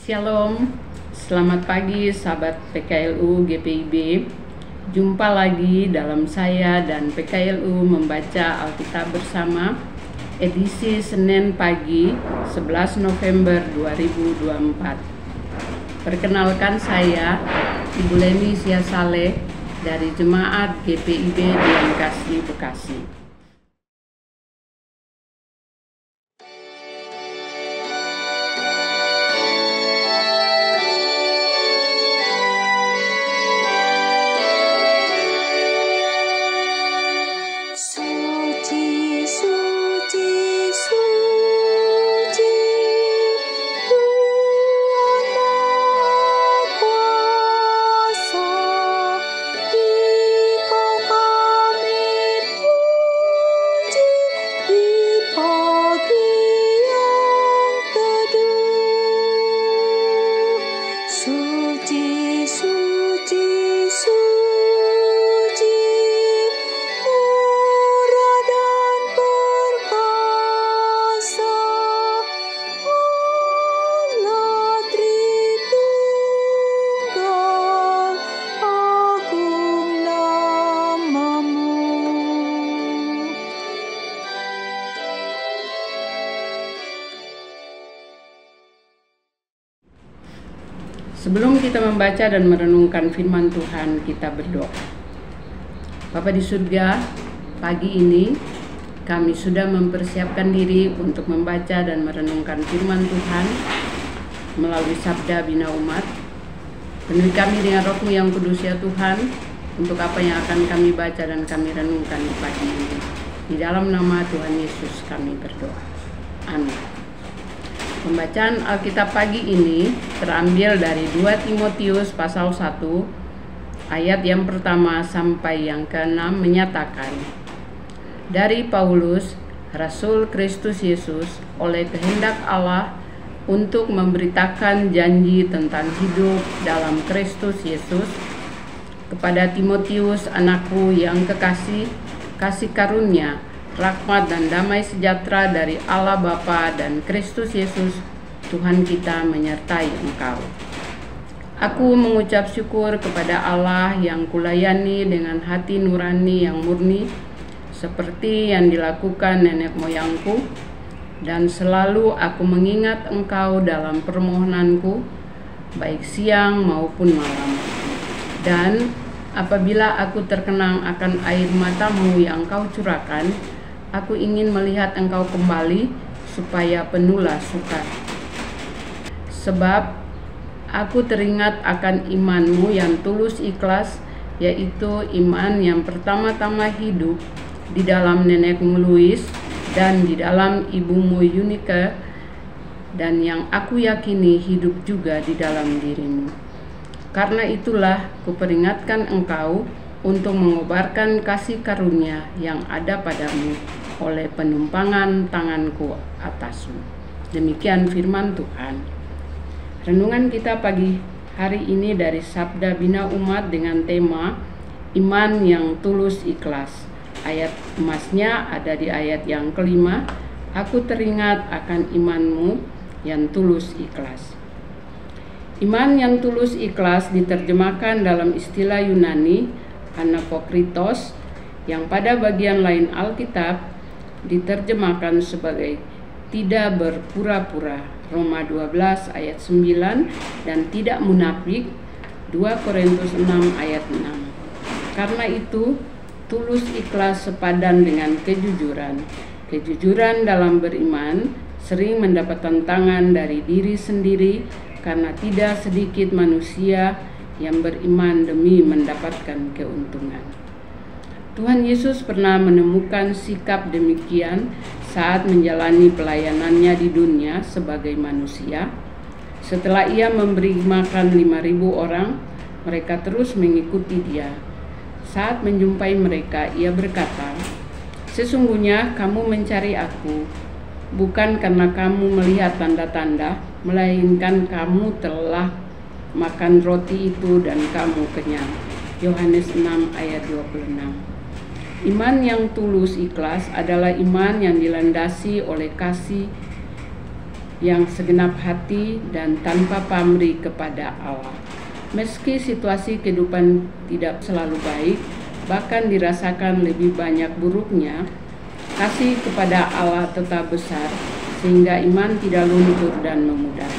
Shalom, selamat pagi sahabat PKLU GPIB. Jumpa lagi dalam saya dan PKLU membaca Alkitab bersama edisi Senin pagi 11 November 2024. Perkenalkan saya Ibu Leni Siasale dari Jemaat GPIB di Langkasih, Bekasi. Sebelum kita membaca dan merenungkan firman Tuhan, kita berdoa. Bapa di surga, pagi ini kami sudah mempersiapkan diri untuk membaca dan merenungkan firman Tuhan melalui Sabda Bina Umat. Penuhi kami dengan Roh-Mu yang kudus ya Tuhan, untuk apa yang akan kami baca dan kami renungkan di pagi ini. Di dalam nama Tuhan Yesus kami berdoa. Amin. Pembacaan Alkitab pagi ini terambil dari 2 Timotius pasal 1 ayat yang pertama sampai yang ke-6 menyatakan, dari Paulus, Rasul Kristus Yesus, oleh kehendak Allah untuk memberitakan janji tentang hidup dalam Kristus Yesus, kepada Timotius anakku yang kekasih, kasih karunia, rahmat dan damai sejahtera dari Allah Bapa dan Kristus Yesus Tuhan kita menyertai engkau. Aku mengucap syukur kepada Allah yang kulayani dengan hati nurani yang murni, seperti yang dilakukan nenek moyangku, dan selalu aku mengingat engkau dalam permohonanku, baik siang maupun malam. Dan apabila aku terkenang akan air matamu yang kau curahkan, aku ingin melihat engkau kembali supaya penuhlah suka. Sebab aku teringat akan imanmu yang tulus ikhlas, yaitu iman yang pertama-tama hidup di dalam nenekmu Louis dan di dalam ibumu Eunike, dan yang aku yakini hidup juga di dalam dirimu. Karena itulah kuperingatkan engkau untuk mengobarkan kasih karunia yang ada padamu oleh penumpangan tanganku atasmu. Demikian firman Tuhan. Renungan kita pagi hari ini dari Sabda Bina Umat dengan tema Iman yang Tulus Ikhlas. Ayat emasnya ada di ayat yang kelima. Aku teringat akan imanmu yang tulus ikhlas. Iman yang tulus ikhlas diterjemahkan dalam istilah Yunani anapokritos, yang pada bagian lain Alkitab diterjemahkan sebagai tidak berpura-pura, Roma 12 ayat 9, dan tidak munafik, 2 Korintus 6 ayat 6. Karena itu, tulus ikhlas sepadan dengan kejujuran. Kejujuran dalam beriman sering mendapat tantangan dari diri sendiri, karena tidak sedikit manusia yang beriman demi mendapatkan keuntungan. Tuhan Yesus pernah menemukan sikap demikian saat menjalani pelayanannya di dunia sebagai manusia. Setelah ia memberi makan 5.000 orang, mereka terus mengikuti dia. Saat menjumpai mereka, ia berkata, "Sesungguhnya kamu mencari aku, bukan karena kamu melihat tanda-tanda, melainkan kamu telah makan roti itu dan kamu kenyang." Yohanes 6 ayat 26. Iman yang tulus ikhlas adalah iman yang dilandasi oleh kasih yang segenap hati dan tanpa pamrih kepada Allah. Meski situasi kehidupan tidak selalu baik, bahkan dirasakan lebih banyak buruknya, kasih kepada Allah tetap besar, sehingga iman tidak luntur dan memudar.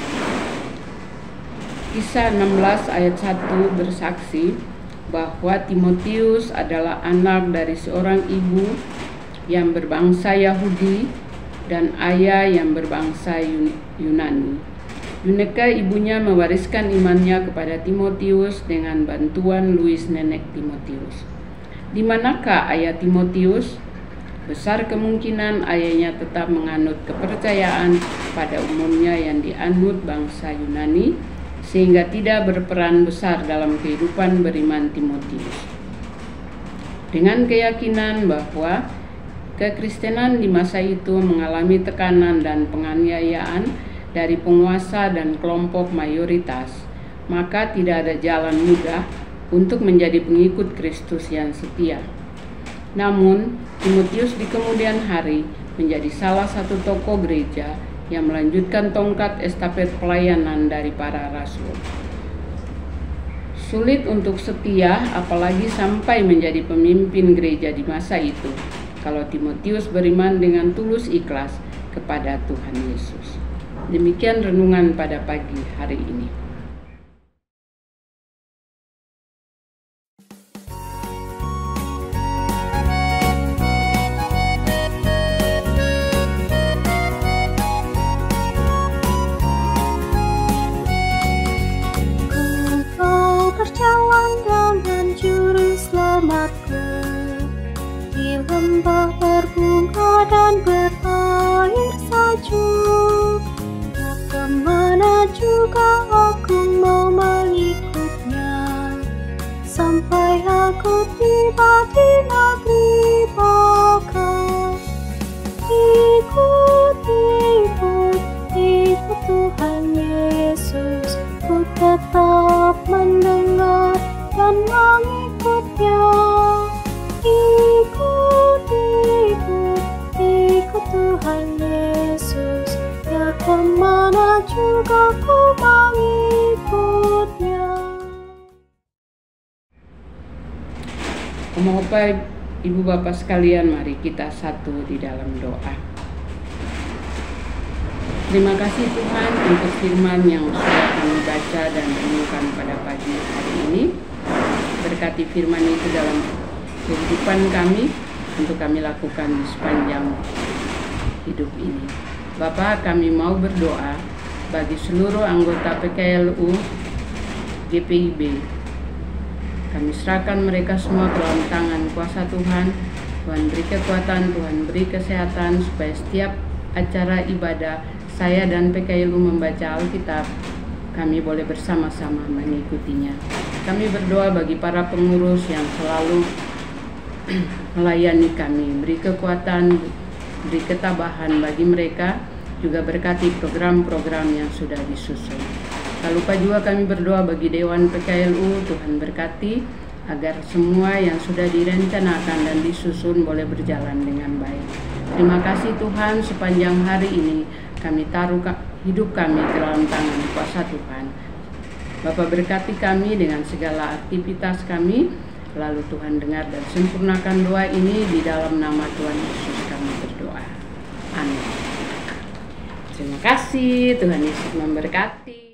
Kisah 16 ayat 1 bersaksi bahwa Timotius adalah anak dari seorang ibu yang berbangsa Yahudi dan ayah yang berbangsa Yunani. Yuneka ibunya mewariskan imannya kepada Timotius dengan bantuan Louis nenek Timotius. Di manakah ayah Timotius? Besar kemungkinan ayahnya tetap menganut kepercayaan pada umumnya yang dianut bangsa Yunani, sehingga tidak berperan besar dalam kehidupan beriman Timotius. Dengan keyakinan bahwa kekristenan di masa itu mengalami tekanan dan penganiayaan dari penguasa dan kelompok mayoritas, maka tidak ada jalan mudah untuk menjadi pengikut Kristus yang setia. Namun, Timotius di kemudian hari menjadi salah satu tokoh gereja yang melanjutkan tongkat estafet pelayanan dari para rasul. Sulit untuk setia, apalagi sampai menjadi pemimpin gereja di masa itu, kalau Timotius beriman dengan tulus ikhlas kepada Tuhan Yesus. Demikian renungan pada pagi hari ini. Engkau berjalan dengan juru selamatku di lembah berbunga dan berair salju. Kemana juga aku mau mengikutnya, sampai aku tiba di negeri Baka. Ikut Tuhan Yesus, ku tetap mendengar dan mengikutnya. Ikut Tuhan Yesus, ya kemana juga ku mengikutnya. Om Bapak, Ibu Bapak sekalian, mari kita satu di dalam doa. Terima kasih Tuhan untuk firman yang sudah kami baca dan renungkan pada pagi hari ini. Berkati firman itu dalam kehidupan kami, untuk kami lakukan di sepanjang hidup ini. Bapak, kami mau berdoa bagi seluruh anggota PKLU GPIB. Kami serahkan mereka semua ke dalam tangan kuasa Tuhan. Tuhan beri kekuatan, Tuhan beri kesehatan, supaya setiap acara ibadah saya dan PKLU membaca Alkitab, kami boleh bersama-sama mengikutinya. Kami berdoa bagi para pengurus yang selalu melayani kami, beri kekuatan, beri ketabahan bagi mereka, juga berkati program-program yang sudah disusun. Tak lupa juga kami berdoa bagi Dewan PKLU, Tuhan berkati agar semua yang sudah direncanakan dan disusun boleh berjalan dengan baik. Terima kasih Tuhan, sepanjang hari ini kami taruh hidup kami ke dalam tangan kuasa Tuhan. Bapak berkati kami dengan segala aktivitas kami. Lalu Tuhan dengar dan sempurnakan doa ini, di dalam nama Tuhan Yesus kami berdoa. Amin. Terima kasih, Tuhan Yesus memberkati.